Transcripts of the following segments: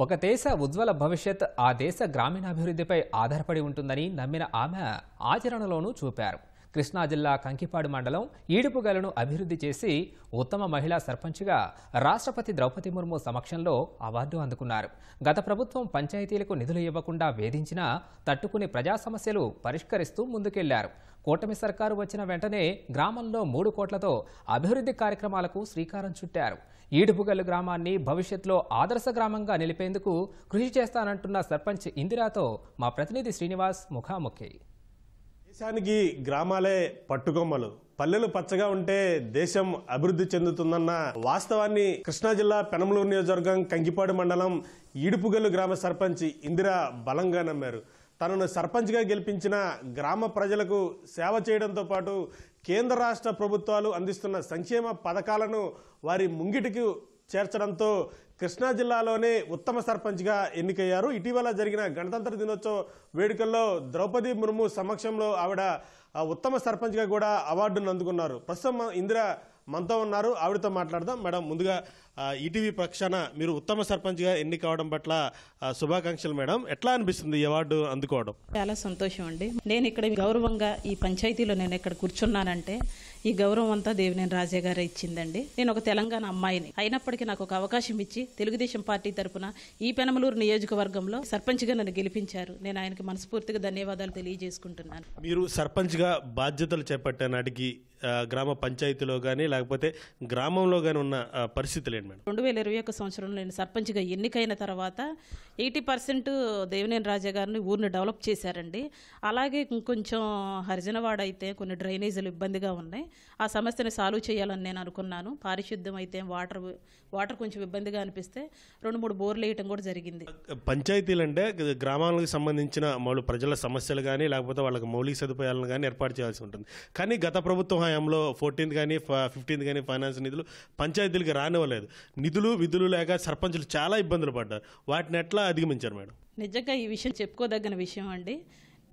ఒక దేశ ఉజ్వల భవిష్యత్ ఆ దేశ గ్రామీణాభివృద్ధిపై ఆధారపడి ఉంటుందని నమ్మిన ఆమె ఆచరణలోనూ చూపారు. కృష్ణా జిల్లా కంకిపాడు మండలం ఈడుపుగలను అభివృద్ధి చేసి ఉత్తమ మహిళా సర్పంచ్గా రాష్ట్రపతి ద్రౌపది ముర్ము సమక్షంలో అవార్డు అందుకున్నారు. గత ప్రభుత్వం పంచాయతీలకు నిధులు ఇవ్వకుండా వేధించినా తట్టుకుని ప్రజా సమస్యలు పరిష్కరిస్తూ ముందుకెళ్లారు. కూటమి సర్కారు వచ్చిన వెంటనే గ్రామంలో 3 కోట్లతో అభివృద్ధి కార్యక్రమాలకు శ్రీకారం చుట్టారు. ఈడుపుగల్లు గ్రామాన్ని భవిష్యత్తులో ఆదర్శ గ్రామంగా నిలిపేందుకు కృషి చేస్తానంటున్న సర్పంచ్ ఇందిరాతో మా ప్రతినిధి శ్రీనివాస్ ముఖాముఖి. దేశానికి గ్రామాలే పట్టుకొమ్మలు, పల్లెలు పచ్చగా ఉంటే దేశం అభివృద్ధి చెందుతుందన్న వాస్తవాన్ని కృష్ణా జిల్లా పెనమలూరు నియోజకవర్గం కంకిపాడు మండలం ఈడుపుగల్లు గ్రామ సర్పంచ్ ఇందిరా బలంగా నమ్మారు. తనను సర్పంచ్గా గెలిపించిన గ్రామ ప్రజలకు సేవ చేయడంతో పాటు కేంద్ర రాష్ట్ర ప్రభుత్వాలు అందిస్తున్న సంక్షేమ పథకాలను వారి ముంగిటికి చేర్చడంతో కృష్ణా జిల్లాలోనే ఉత్తమ సర్పంచ్గా ఎన్నికయ్యారు. ఇటీవల జరిగిన గణతంత్ర దినోత్సవ వేడుకల్లో ద్రౌపది ముర్ము సమక్షంలో ఆవిడ ఉత్తమ సర్పంచ్గా కూడా అవార్డును అందుకున్నారు. ప్రస్తుతం ఇందిరా మనతో ఉన్నారు, ఆవిడతో మాట్లాడదాం. మేడం, ముందుగా ఈటీవీ పక్షాన మీరు ఉత్తమ సర్పంచ్గా ఎన్నిక కావడం పట్ల శుభాకాంక్షలు. మేడం, ఎట్లా అనిపిస్తుంది ఈ అవార్డు అందుకోవడం? చాలా సంతోషం అండి. నేను ఇక్కడ గౌరవంగా ఈ పంచాయతీలో నేను ఇక్కడ కూర్చున్నానంటే ఈ గౌరవం అంతా దేవినేని రాజా గారు ఇచ్చిందండి. నేను ఒక తెలంగాణ అమ్మాయిని అయినప్పటికీ నాకు ఒక అవకాశం ఇచ్చి తెలుగుదేశం పార్టీ తరఫున ఈ పెనమలూరు నియోజకవర్గంలో సర్పంచ్గా నన్ను గెలిపించారు. నేను ఆయనకి మనస్ఫూర్తిగా ధన్యవాదాలు తెలియజేసుకుంటున్నాను. మీరు సర్పంచ్గా బాధ్యతలు చేపట్టే నాటికి గ్రామ పంచాయతీలో కానీ లేకపోతే గ్రామంలో కానీ ఉన్న పరిస్థితులు ఏంటి మేడం? 2021 సంవత్సరంలో నేను సర్పంచ్గా ఎన్నికైన తర్వాత 80% దేవినేని రాజా గారిని ఊరిని డెవలప్ చేశారండి. అలాగే ఇంకొంచెం హరిజనవాడ అయితే కొన్ని డ్రైనేజీలు ఇబ్బందిగా ఉన్నాయి. ఆ సమస్యని సాల్వ్ చేయాలని నేను అనుకున్నాను. పారిశుద్ధ్యం అయితే వాటర్ కొంచెం ఇబ్బందిగా అనిపిస్తే 2-3 బోర్లు వేయటం కూడా జరిగింది. పంచాయతీలు అంటే గ్రామాలకు సంబంధించిన ప్రజల సమస్యలు కానీ లేకపోతే వాళ్ళకి మౌలిక సదుపాయాలను కానీ ఏర్పాటు చేయాల్సి ఉంటుంది. కానీ గత ప్రభుత్వం హయాంలో 14th కానీ 15th కానీ ఫైనాన్స్ నిధులు పంచాయతీలకు రానివ్వలేదు. నిధులు విధులు లేక సర్పంచులు చాలా ఇబ్బందులు పడ్డారు. వాటిని ఎట్లా అధిగమించారు మేడం? నిజంగా ఈ విషయం చెప్పుకోదగిన విషయం అండి.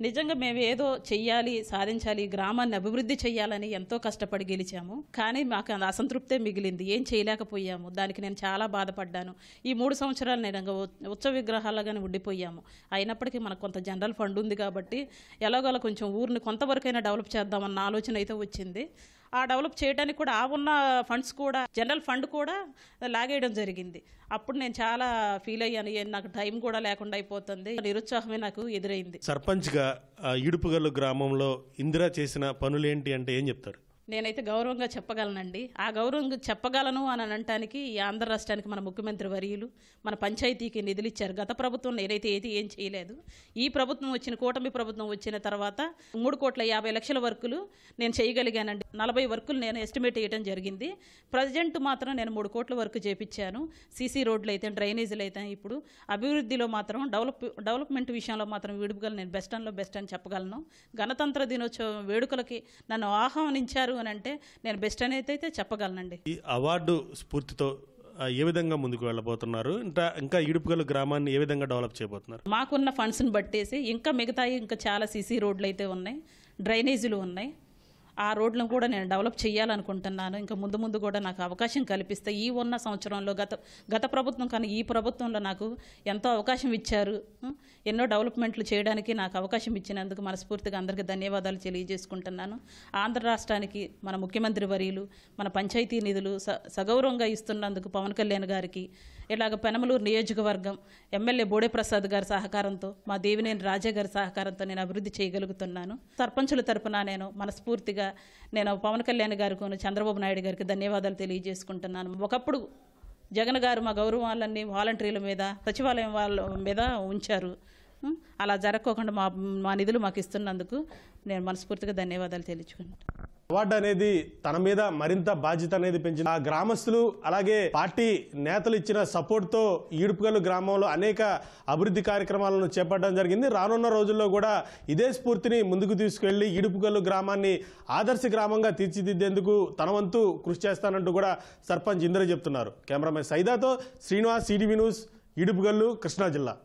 నిజంగా మేము ఏదో చెయ్యాలి, సాధించాలి, గ్రామాన్ని అభివృద్ధి చేయాలని ఎంతో కష్టపడి గెలిచాము. కానీ మాకు అసంతృప్తే మిగిలింది. ఏం చేయలేకపోయాము. దానికి నేను చాలా బాధపడ్డాను. ఈ 3 సంవత్సరాలు నేను ఉత్సవ విగ్రహాలుగానే ఉండిపోయాము. అయినప్పటికీ మనకు కొంత జనరల్ ఫండ్ ఉంది కాబట్టి ఎలాగోలా కొంచెం ఊరిని కొంతవరకైనా డెవలప్ చేద్దామన్న ఆలోచన అయితే వచ్చింది. ఆ డెవలప్ చేయడానికి కూడా ఆ ఉన్న ఫండ్స్ కూడా జనరల్ ఫండ్ కూడా లాగేయడం జరిగింది. అప్పుడు నేను చాలా ఫీల్ అయ్యాను. నాకు టైం కూడా లేకుండా అయిపోతుంది, నిరుత్సాహమే నాకు ఎదురైంది. సర్పంచ్గా ఈడుపుగల్లు గ్రామంలో ఇందిరా చేసిన పనులేంటి అంటే ఏం చెప్తారు? నేనైతే గౌరవంగా చెప్పగలనండి. ఆ గౌరవంగా చెప్పగలను అని అనటానికి ఈ ఆంధ్ర రాష్ట్రానికి మన ముఖ్యమంత్రి వర్యులు మన పంచాయతీకి నిధులు ఇచ్చారు. గత ప్రభుత్వం నేనైతే ఏం చేయలేదు. ఈ ప్రభుత్వం కూటమి ప్రభుత్వం వచ్చిన తర్వాత 3,50,00,000 వర్కులు నేను చేయగలిగానండి. 40 వర్కులు నేను ఎస్టిమేట్ చేయడం జరిగింది. ప్రజెంట్ మాత్రం నేను 3 కోట్ల వర్క్ చేపించాను. సీసీ రోడ్లు అయితే, డ్రైనేజీలు అయితే. ఇప్పుడు అభివృద్ధిలో మాత్రం డెవలప్మెంట్ విషయంలో మాత్రం ఈడుపుగల్లు నేను బెస్ట్ అని చెప్పగలను. గణతంత్ర దినోత్సవం వేడుకలకి నన్ను ఆహ్వానించారు అంటే నేను బెస్ట్ అనేది అయితే చెప్పగలనండి. ఈ అవార్డు స్ఫూర్తితో ఏ విధంగా ముందుకు వెళ్ళబోతున్నారు? ఇంకా ఈడుపుగల్లు గ్రామాన్ని ఏ విధంగా డెవలప్ చేయబోతున్నారు? మాకున్న ఫండ్స్ని బట్టేసి ఇంకా మిగతాయి ఇంకా చాలా సీసీ రోడ్లు అయితే ఉన్నాయి, డ్రైనేజీలు ఉన్నాయి. ఆ రోడ్లను కూడా నేను డెవలప్ చేయాలనుకుంటున్నాను. ఇంకా ముందు కూడా నాకు అవకాశం కల్పిస్తే ఈ ఉన్న సంవత్సరంలో గత ప్రభుత్వం కానీ ఈ ప్రభుత్వంలో నాకు ఎంతో అవకాశం ఇచ్చారు. ఎన్నో డెవలప్మెంట్లు చేయడానికి నాకు అవకాశం ఇచ్చినందుకు మనస్ఫూర్తిగా అందరికీ ధన్యవాదాలు తెలియజేసుకుంటున్నాను. ఆంధ్ర రాష్ట్రానికి మన ముఖ్యమంత్రి వర్యులు మన పంచాయతీ నిధులు సగౌరవంగా ఇస్తున్నందుకు పవన్ కళ్యాణ్ గారికి, ఇలాగ పెనమలూరు నియోజకవర్గం ఎమ్మెల్యే బోడే ప్రసాద్ గారి సహకారంతో, మా దేవినేని రాజా గారి సహకారంతో నేను అభివృద్ధి చేయగలుగుతున్నాను. సర్పంచుల తరపున నేను మనస్ఫూర్తిగా నేను పవన్ కళ్యాణ్ గారికి, చంద్రబాబు నాయుడు గారికి ధన్యవాదాలు తెలియజేసుకుంటున్నాను. ఒకప్పుడు జగన్ గారు మా గౌరవాలన్నీ వాలంటీర్ల మీద, సచివాలయం వాళ్ళ మీద ఉంచారు. అలా జరగకోకుండా మా నిధులు మాకు ఇస్తున్నందుకు నేను మనస్ఫూర్తిగా ధన్యవాదాలు తెలియజేసుకుంటున్నాను. అవార్డు అనేది తన మీద మరింత బాధ్యత అనేది పెంచింది. ఆ గ్రామస్తులు అలాగే పార్టీ నేతలు ఇచ్చిన సపోర్ట్ తో ఈడుపుగల్లు గ్రామంలో అనేక అభివృద్ధి కార్యక్రమాలను చేపట్టడం జరిగింది. రానున్న రోజుల్లో కూడా ఇదే స్ఫూర్తిని ముందుకు తీసుకెళ్లి ఈడుపుగల్లు గ్రామాన్ని ఆదర్శ గ్రామంగా తీర్చిదిద్దేందుకు తన వంతు కృషి చేస్తానంటూ కూడా సర్పంచ్ ఇందిర చెప్తున్నారు. కెమెరామెన్ సైదాతో శ్రీనివాస్, ఈటీవీ న్యూస్, ఈడుపుగల్లు, కృష్ణా జిల్లా.